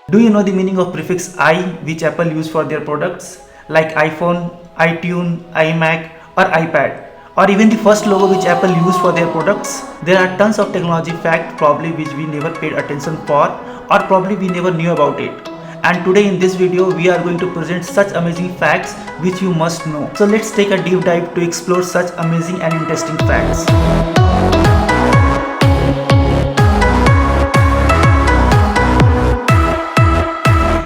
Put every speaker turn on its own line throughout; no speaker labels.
Do you know the meaning of prefix I which Apple use for their products like iPhone, iTunes, iMac or iPad, or even the first logo which Apple used for their products? There are tons of technology facts probably which we never paid attention for, or probably we never knew about it. And today in this video we are going to present such amazing facts which you must know. So let's take a deep dive to explore such amazing and interesting facts.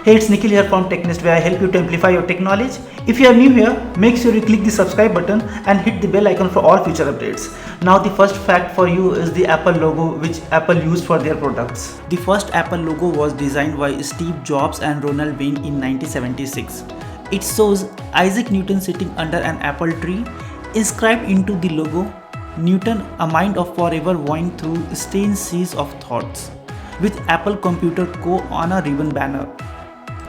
Hey, it's Nikhil here from TechNest, where I help you to amplify your tech knowledge. If you are new here, make sure you click the subscribe button and hit the bell icon for all future updates. Now the first fact for you is the Apple logo which Apple used for their products. The first Apple logo was designed by Steve Jobs and Ronald Wayne in 1976. It shows Isaac Newton sitting under an apple tree. Inscribed into the logo, Newton, a mind of forever going through strange seas of thoughts, with Apple Computer Co. on a ribbon banner.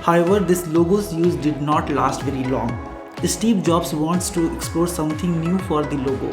However, this logo's use did not last very long. Steve Jobs wants to explore something new for the logo,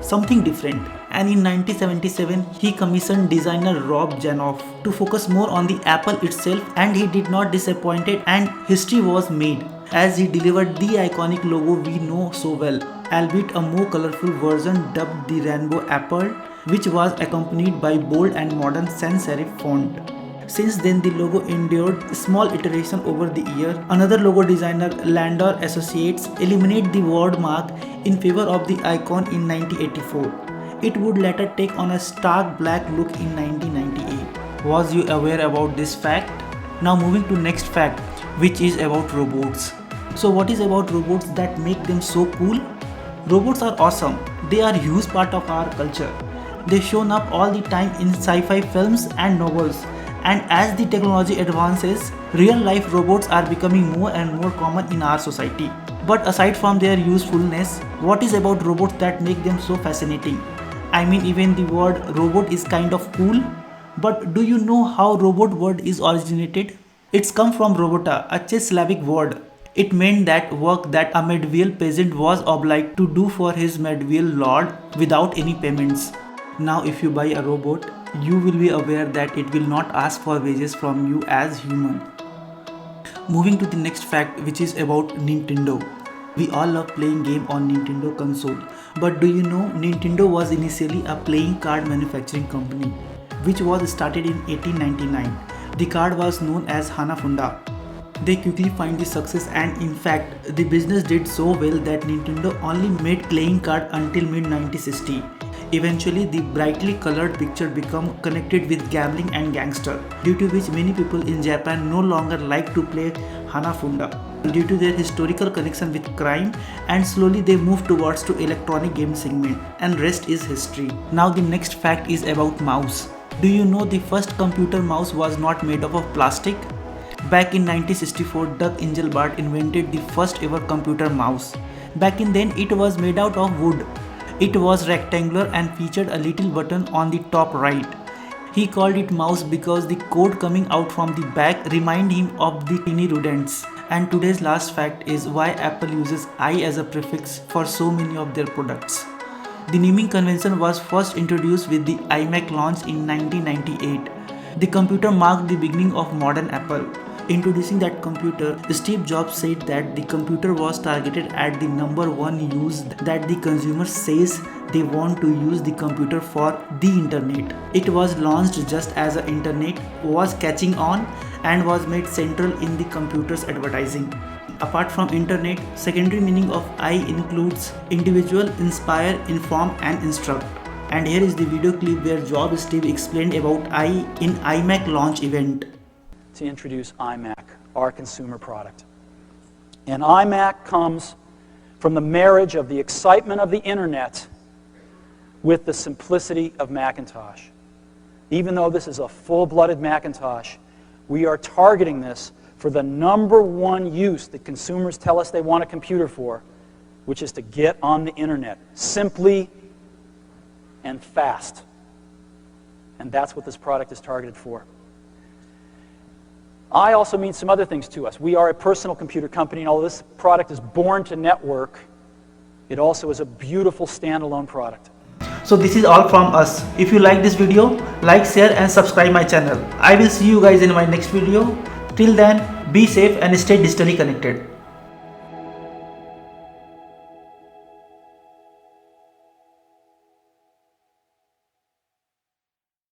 something different, and in 1977 he commissioned designer Rob Janoff to focus more on the Apple itself, and he did not disappoint, and history was made as he delivered the iconic logo we know so well, albeit a more colorful version dubbed the Rainbow Apple, which was accompanied by bold and modern sans serif font. Since then, the logo endured small iteration over the year. Another logo designer, Landor Associates, eliminated the word mark in favor of the icon in 1984. It would later take on a stark black look in 1998. Was you aware about this fact? Now moving to next fact, which is about robots. So what is about robots that make them so cool? Robots are awesome. They are a huge part of our culture. They shown up all the time in sci-fi films and novels. And as the technology advances, real-life robots are becoming more and more common in our society. But aside from their usefulness, what is about robots that make them so fascinating? I mean, even the word robot is kind of cool. But do you know how robot word is originated? It's come from robota, a Czech-Slavic word. It meant that work that a medieval peasant was obliged to do for his medieval lord without any payments. Now if you buy a robot, you will be aware that it will not ask for wages from you as human. Moving to the next fact, which is about Nintendo. We all love playing game on Nintendo console, but do you know Nintendo was initially a playing card manufacturing company, which was started in 1899. The card was known as Hanafunda. They quickly find the success, and in fact the business did so well that Nintendo only made playing card until mid 1960. Eventually, the brightly colored picture became connected with gambling and gangster, due to which many people in Japan no longer like to play Hanafunda due to their historical connection with crime, and slowly they moved towards to electronic game segment, and rest is history. Now the next fact is about mouse. Do you know the first computer mouse was not made up of plastic? Back in 1964, Doug Engelbart invented the first ever computer mouse. Back in then, it was made out of wood. It was rectangular and featured a little button on the top right. He called it mouse because the code coming out from the back reminded him of the tiny rodents. And today's last fact is why Apple uses I as a prefix for so many of their products. The naming convention was first introduced with the iMac launch in 1998. The computer marked the beginning of modern Apple. Introducing that computer, Steve Jobs said that the computer was targeted at the number one use that the consumer says they want to use the computer for, the internet. It was launched just as the internet was catching on and was made central in the computer's advertising. Apart from internet, secondary meaning of I includes individual, inspire, inform and instruct. And here is the video clip where Jobs Steve explained about I in iMac launch event.
To introduce iMac, our consumer product. And iMac comes from the marriage of the excitement of the internet with the simplicity of Macintosh. Even though this is a full-blooded Macintosh, we are targeting this for the number one use that consumers tell us they want a computer for, which is to get on the internet, simply and fast. And that's what this product is targeted for. I also means some other things to us. We are a personal computer company, and although this product is born to network, it also is a beautiful standalone product.
So this is all from us. If you like this video, like, share and subscribe my channel. I will see you guys in my next video. Till then, be safe and stay digitally connected.